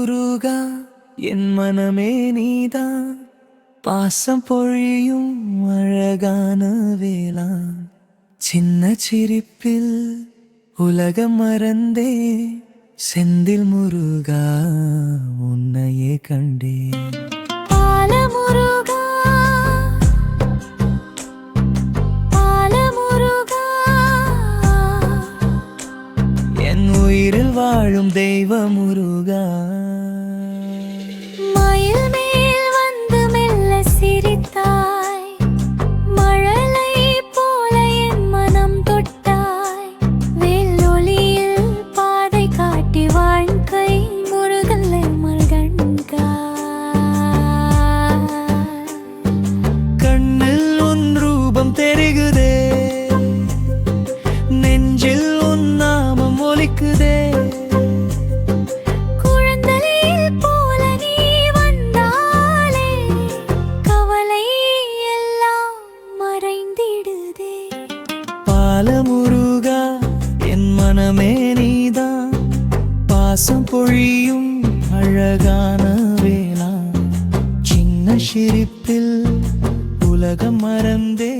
முருகா என் மனமே நீதான் பாசம் பொழியும் அழகான வேளா சின்ன சிரிப்பில் உலகம் மறந்தே செந்தில் முருகா உன்னையே கண்டே என் உயிரில் வாழும் தெய்வ முருகா மயில் மேல் வந்து மெல்ல சிரித்தாய் மழலை போல என் மனம் தொட்டாய் வெள்ளொளியில் பாதை காட்டி வாழ்க்கை முருகல்ல மல்கண்கா கண்ணில் உன் ரூபம் தெரிகுதே நெஞ்சில் உன் நாமம் ஒலிக்குதே முருகா என் மனமே நீதான் பாசம் பொழியும் அழகான வேளா சின்ன சிரிப்பில் உலகம் மறந்தே